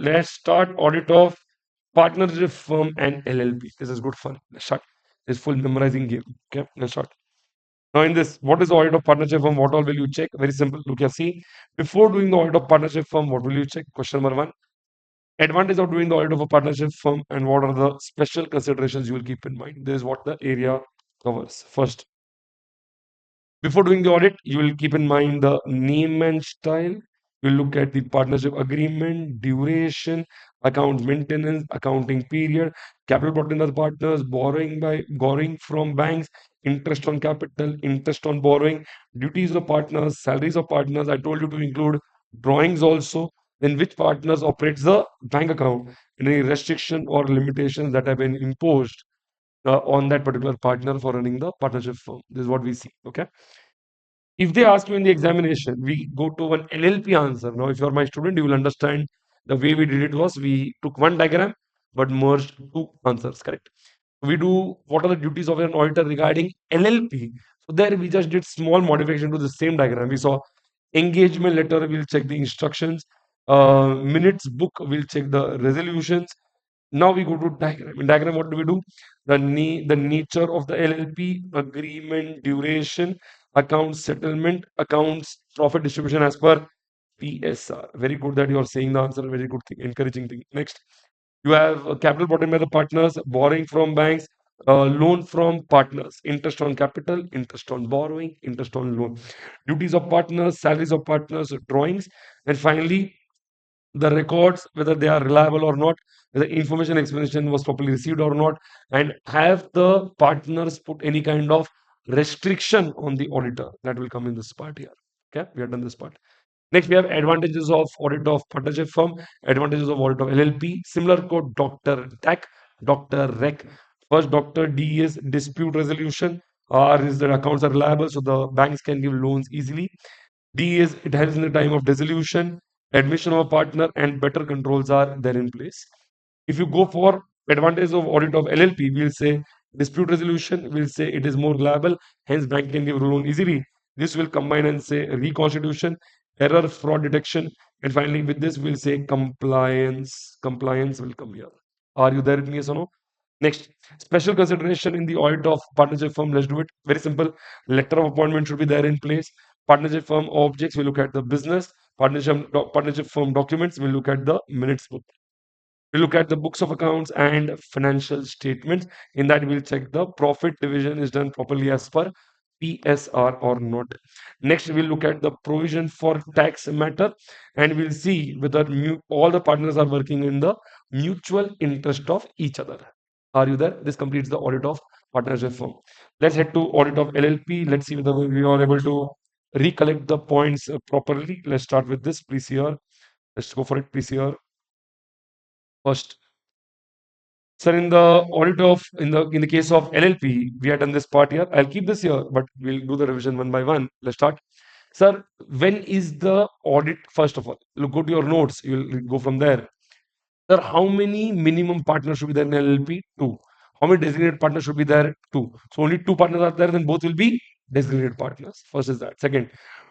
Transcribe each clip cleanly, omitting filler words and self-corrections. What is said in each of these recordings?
Let's start audit of partnership firm and LLP. This is good fun. Let's start this full memorizing game. Okay, let's start. Now, in this, what is the audit of partnership firm? What all will you check? Very simple. Look here, see. Before doing the audit of partnership firm, what will you check? Question number one. Advantage of doing the audit of a partnership firm and what are the special considerations you will keep in mind. This is what the area covers. First, before doing the audit, you will keep in mind the name and style. You look at the partnership agreement, duration, account maintenance, accounting period, capital brought in as partners, borrowing from banks, interest on capital, interest on borrowing, duties of partners, salaries of partners. I told you to include drawings also. Then which partners operates the bank account, and any restriction or limitations that have been imposed on that particular partner for running the partnership firm. This is what we see. Okay. If they ask you in the examination, we go to an LLP answer. Now, if you are my student, you will understand the way we did it was we took one diagram but merged two answers, correct? We do what are the duties of an auditor regarding LLP. So there we just did small modification to the same diagram. We saw engagement letter, we'll check the instructions, minutes book, we'll check the resolutions. Now we go to diagram. In diagram, what do we do? The nature of the LLP, agreement, duration, accounts settlement, accounts profit distribution as per PSR. Very good that you are saying the answer. Very good thing, encouraging thing. Next, you have capital brought in by the partners, borrowing from banks, loan from partners, interest on capital, interest on borrowing, interest on loan, duties of partners, salaries of partners, drawings, and finally the records, whether they are reliable or not, whether information explanation was properly received or not, and have the partners put any kind of restriction on the auditor. That will come in this part here. Okay, we have done this part. Next, we have advantages of audit of partnership firm, advantages of audit of LLP. Similar code, Dr. DAC, Dr. REC. First, Dr. D is dispute resolution. R is that accounts are reliable, so the banks can give loans easily. D is it helps in the time of dissolution, admission of a partner, and better controls are there in place. If you go for advantage of audit of LLP, we'll say dispute resolution, we'll say it is more reliable, hence bank can give loan easily. This will combine and say reconstitution, error, fraud detection, and finally with this we'll say compliance. Compliance will come here. Are you there with me, yes or no? Next, special consideration in the audit of partnership firm. Let's do it. Very simple. Letter of appointment should be there in place. Partnership firm objects, we look at the business. Partnership firm documents, we look at the minutes book. We look at the books of accounts and financial statements. In that, we'll check the profit division is done properly as per PSR or not. Next, we'll look at the provision for tax matter, and we'll see whether all the partners are working in the mutual interest of each other. Are you there? This completes the audit of partnership firm. Let's head to audit of LLP. Let's see whether we are able to recollect the points properly. Let's start with this. Please here. Let's go for it. Please here. First, sir, in the audit of in the case of LLP, we had done this part here. I'll keep this here, but we'll do the revision one by one. Let's start. Sir, when is the audit? First of all, look, go to your notes. You'll go from there. Sir, how many minimum partners should be there in LLP? Two. How many designated partners should be there? Two. So only two partners are there, then both will be designated partners. First is that. Second,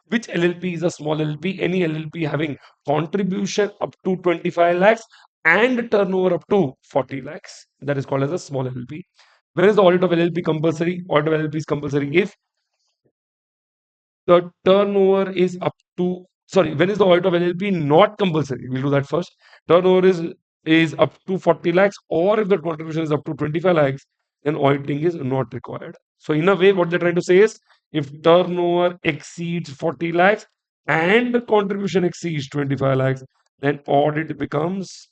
which LLP is a small LLP? Any LLP having contribution up to 25 lakhs and turnover up to 40 lakhs. That is called as a small LLP. When is the audit of LLP compulsory? Audit of LLP is compulsory if the turnover is up to, sorry, when is the audit of LLP not compulsory? We'll do that first. Turnover is up to 40 lakhs, or if the contribution is up to 25 lakhs, then auditing is not required. So in a way, what they're trying to say is if turnover exceeds 40 lakhs and the contribution exceeds 25 lakhs, then audit becomes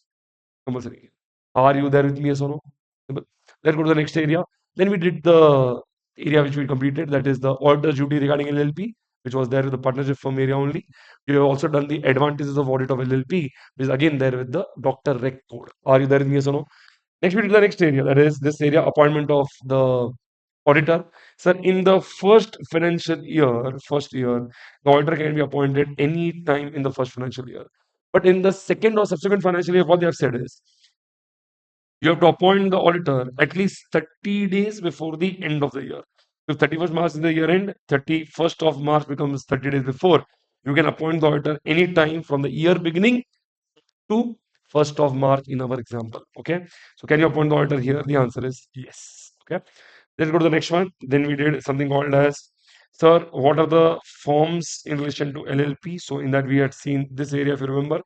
compulsory. Are you there with me, yes or no? Let's go to the next area. Then we did the area which we completed, that is the auditor's duty regarding LLP, which was there with the partnership firm area only. We have also done the advantages of audit of LLP, which is again there with the Dr. Rec code. Are you there with me, yes or no? Next, we did the next area, that is this area, appointment of the auditor. Sir, in the first financial year, the auditor can be appointed any time in the first financial year. But in the second or subsequent financial year, what they have said is you have to appoint the auditor at least 30 days before the end of the year. If 31st March is the year end, 31st of March becomes 30 days before. You can appoint the auditor any time from the year beginning to 1st of March in our example. Okay. So can you appoint the auditor here? The answer is yes. Okay. Let's go to the next one. Then we did something called as, sir, what are the forms in relation to LLP? So in that we had seen this area, if you remember.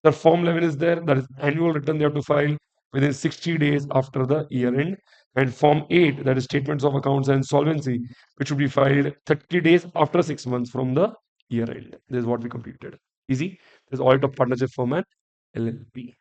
The form 11 is there. That is annual return they have to file within 60 days after the year end. And form 8, that is statements of accounts and solvency, which should be filed 30 days after 6 months from the year end. This is what we completed. Easy. This is audit of partnership firm and LLP.